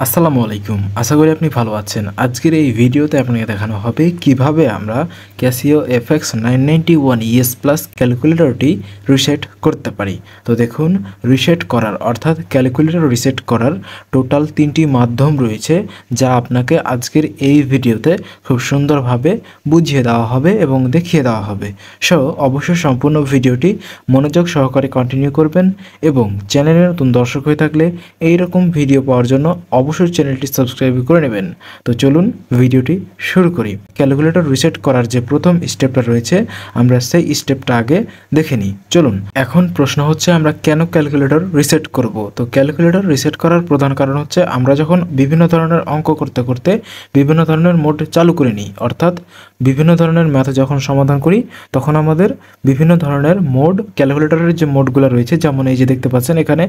আসসালামু আলাইকুম। আশা করি আপনি ভালো আছেন। আজকের এই ভিডিওতে আপনাকে দেখানো হবে কিভাবে আমরা ক্যাসিও FX 991 ES প্লাস ক্যালকুলেটরটি রিসেট করতে পারি। তো দেখুন, রিসেট করার অর্থাৎ ক্যালকুলেটর রিসেট করার টোটাল 3টি মাধ্যম রয়েছে, যা আপনাকে আজকের এই ভিডিওতে খুব সুন্দরভাবে বুঝিয়ে দেওয়া হবে এবং দেখিয়ে দেওয়া হবে। সো অবশ্যই সম্পূর্ণ ভিডিওটি মনোযোগ সহকারে কন্টিনিউ করবেন এবং চ্যানেলে নতুন দর্শক হয়ে থাকলে এইরকম ভিডিও পাওয়ার জন্য অবশ্যই চ্যানেলটি সাবস্ক্রাইব করে নেবেন। তো চলুন ভিডিওটি শুরু করি। ক্যালকুলেটর রিসেট করার যে প্রথম স্টেপটা রয়েছে, আমরা সেই স্টেপটা আগে দেখে নিই। চলুন। এখন প্রশ্ন হচ্ছে, আমরা কেন ক্যালকুলেটর রিসেট করব? তো ক্যালকুলেটর রিসেট করার প্রধান কারণ হচ্ছে, আমরা যখন বিভিন্ন ধরনের অঙ্ক করতে করতে বিভিন্ন ধরনের মোড চালু করে নিই, অর্থাৎ বিভিন্ন ধরনের ম্যাথ যখন সমাধান করি তখন আমাদের বিভিন্ন ধরনের মোড, ক্যালকুলেটরের যে মোডগুলো রয়েছে, যেমন এই যে দেখতে পাচ্ছেন এখানে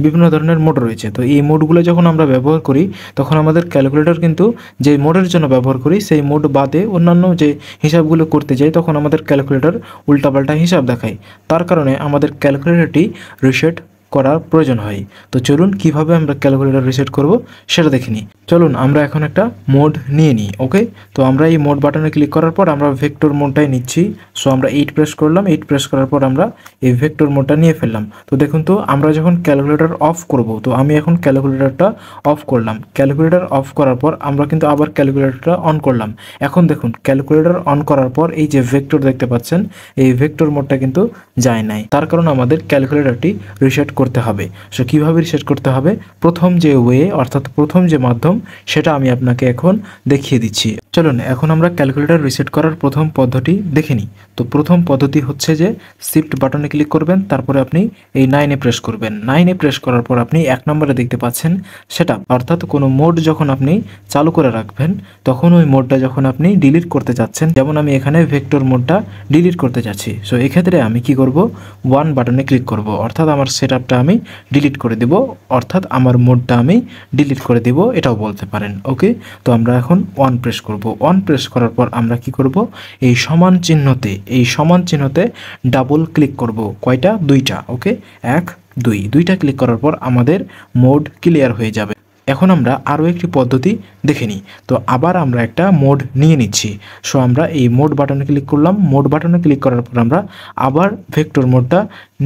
বিভিন্ন ধরনের মোড রয়েছে। তো এই মোডগুলো যখন আমরা ব্যবহার করি তখন আমাদের ক্যালকুলেটর কিন্তু যে মোডের জন্য ব্যবহার করি সেই মোড বাদে অন্যান্য যে হিসাবগুলো করতে যাই তখন আমাদের ক্যালকুলেটর উল্টাপাল্টা হিসাব দেখায়। তার কারণে আমাদের ক্যালকুলেটরটি রিসেট করার প্রয়োজন হয়। তো চলুন কিভাবে আমরা ক্যালকুলেটর রিসেট করব সেটা দেখে নিই। চলুন আমরা এখন একটা মোড নিয়ে নিই। ওকে, তো আমরা এই মোড বাটনে ক্লিক করার পর আমরা ভেক্টর মোডটাই নিচ্ছি। সো আমরা 8 প্রেস করলাম। 8 প্রেস করার পর আমরা এই ভেক্টর মোডটা নিয়ে ফেললাম। তো দেখুন, তো আমরা যখন ক্যালকুলেটর অফ করব, তো আমি এখন ক্যালকুলেটরটা অফ করলাম। ক্যালকুলেটর অফ করার পর আমরা কিন্তু আবার ক্যালকুলেটরটা অন করলাম। এখন দেখুন, ক্যালকুলেটর অন করার পর এই যে ভেক্টর দেখতে পাচ্ছেন, এই ভেক্টর মোডটা কিন্তু যায় নাই। তার কারণে আমাদের ক্যালকুলেটরটি রিসেট করতে হবে। সো কীভাবে রিসেট করতে হবে, প্রথম যে ওয়ে অর্থাৎ প্রথম যে মাধ্যম সেটা আমি আপনাকে এখন দেখিয়ে দিচ্ছি। চলুন এখন আমরা ক্যালকুলেটর রিসেট করার প্রথম পদ্ধতি দেখে নিই। তো প্রথম পদ্ধতি হচ্ছে যে শিফট বাটনে ক্লিক করবেন, তারপরে আপনি এই 9-এ প্রেস করবেন। 9-এ প্রেস করার পর আপনি 1 নম্বরে দেখতে পাচ্ছেন সেটা, অর্থাৎ কোনো মোড যখন আপনি চালু করে রাখবেন তখন ওই মোডটা যখন আপনি ডিলিট করতে যাচ্ছেন, যেমন আমি এখানে ভেক্টর মোডটা ডিলিট করতে যাচ্ছি। সো এক্ষেত্রে আমি কি করব, 1 বাটনে ক্লিক করব, অর্থাৎ আমার সেটআপটা আমি ডিলিট করে দেব, অর্থাৎ আমার মোডটা আমি ডিলিট করে দেব, এটাও বলতে পারেন। ওকে, তো আমরা এখন 1 প্রেস করব। 1 প্রেস করার পর আমরা কি করব, এই সমান চিহ্নতে ডাবল ক্লিক করব। কয়টা? 2টা। ওকে, 1 2, 2টা ক্লিক করার পর আমাদের মোড ক্লিয়ার হয়ে যাবে। এখন আমরা আরও একটি পদ্ধতি দেখে নিই। তো আবার আমরা একটা মোড নিয়ে নিচ্ছি। সো আমরা এই মোড বাটনে ক্লিক করলাম। মোড বাটনে ক্লিক করার পর আমরা আবার ভেক্টর মোডটা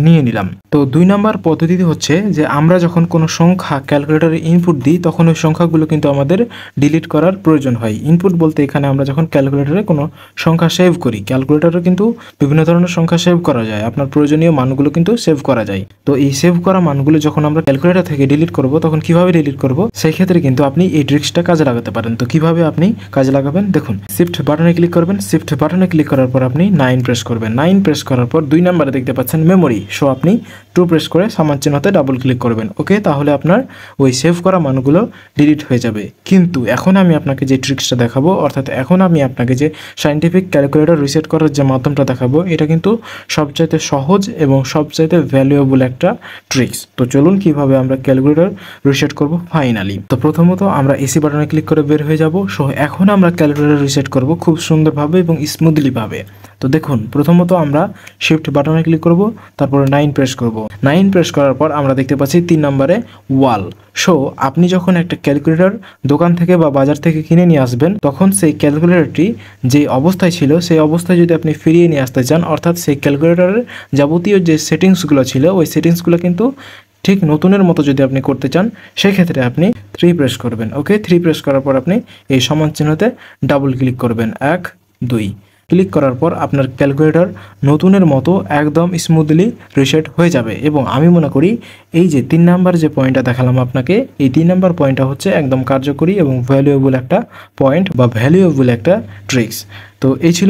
নিয়ে নিলাম। তো 2 নম্বর পদ্ধতিতে হচ্ছে যে আমরা যখন কোনো সংখ্যা ক্যালকুলেটরে ইনপুট দিই তখন ওই সংখ্যাগুলো কিন্তু আমাদের ডিলিট করার প্রয়োজন হয়। ইনপুট বলতে এখানে আমরা যখন ক্যালকুলেটরে কোনো সংখ্যা সেভ করি, ক্যালকুলেটরে কিন্তু বিভিন্ন ধরনের সংখ্যা সেভ করা যায়, আপনার প্রয়োজনীয় মানগুলো কিন্তু সেভ করা যায়। তো এই সেভ করা মানগুলো যখন আমরা ক্যালকুলেটর থেকে ডিলিট করব তখন কিভাবে ডিলিট করব, সেই ক্ষেত্রে কিন্তু আপনি এই ট্রিক্সটা কাজে লাগাতে পারেন। তো কিভাবে আপনি কাজে লাগাবেন দেখুন, শিফট বাটনে ক্লিক করবেন। শিফট বাটনে ক্লিক করার পর আপনি 9 প্রেস করবেন। 9 প্রেস করার পর 2 নম্বরে দেখতে পাচ্ছেন মেমোরি। সো আপনি 2 প্রেস করে সমান চিহ্নতে ডাবল ক্লিক করবেন। ওকে, তাহলে আপনার ওই সেভ করা মানগুলো ডিলিট হয়ে যাবে। কিন্তু এখন আমি আপনাকে যে ট্রিক্সটা দেখাবো, অর্থাৎ এখন আমি আপনাকে যে সায়েন্টিফিক ক্যালকুলেটর রিসেট করার যে মাধ্যমটা দেখাবো, এটা কিন্তু সবচাইতে সহজ এবং সবচাইতে ভ্যালুয়েবল একটা ট্রিক্স। তো চলুন কিভাবে আমরা ক্যালকুলেটর রিসেট করব ফাইনালি। তো প্রথমত আমরা এসি বাটনে ক্লিক করে বের হয়ে যাব। সো এখন আমরা ক্যালকুলেটর রিসেট করব খুব সুন্দরভাবে এবং স্মুথলি ভাবে। তো দেখুন, প্রথমত আমরা শিফট বাটনে ক্লিক করব, তারপরে 9 প্রেস করব। 9 প্রেস করার পর আমরা দেখতে পাচ্ছি 3 নম্বরে ওয়াল। সো আপনি যখন একটা ক্যালকুলেটর দোকান থেকে বা বাজার থেকে কিনে নিয়ে আসবেন তখন সেই ক্যালকুলেটরটি যে অবস্থায় ছিল সেই অবস্থায় যদি আপনি ফিরিয়ে নিয়ে আসতে চান, অর্থাৎ সেই ক্যালকুলেটরের যাবতীয় যে সেটিংসগুলো ছিল ওই সেটিংসগুলো কিন্তু ঠিক নতুনের মতো যদি আপনি করতে চান, সেক্ষেত্রে আপনি 3 প্রেস করবেন। ওকে, 3 প্রেস করার পর আপনি এই সমান চিহ্নতে ডাবল ক্লিক করবেন। 1 2 ক্লিক করার পর আপনার ক্যালকুলেটর নতুনের মতো একদম স্মুথলি রিসেট হয়ে যাবে। এবং আমি মনে করি এই যে 3 নাম্বার যে পয়েন্টটা দেখালাম আপনাকে, এই 3 নাম্বার পয়েন্টটা হচ্ছে একদম কার্যকরী এবং ভ্যালুয়েবল একটা পয়েন্ট বা ভ্যালুয়েবল একটা ট্রিক্স। তো এই ছিল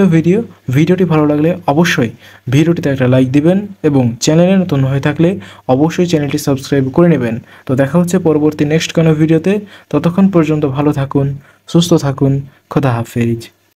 ভিডিওটি ভালো লাগলে অবশ্যই ভিডিওটিতে একটা লাইক দিবেন এবং চ্যানেলে নতুন হয়ে থাকলে অবশ্যই চ্যানেলটি সাবস্ক্রাইব করে নেবেন। তো দেখা হচ্ছে পরবর্তী নেক্সট কোনো ভিডিওতে। ততক্ষণ পর্যন্ত ভালো থাকুন, সুস্থ থাকুন, খোদা হাফেজ।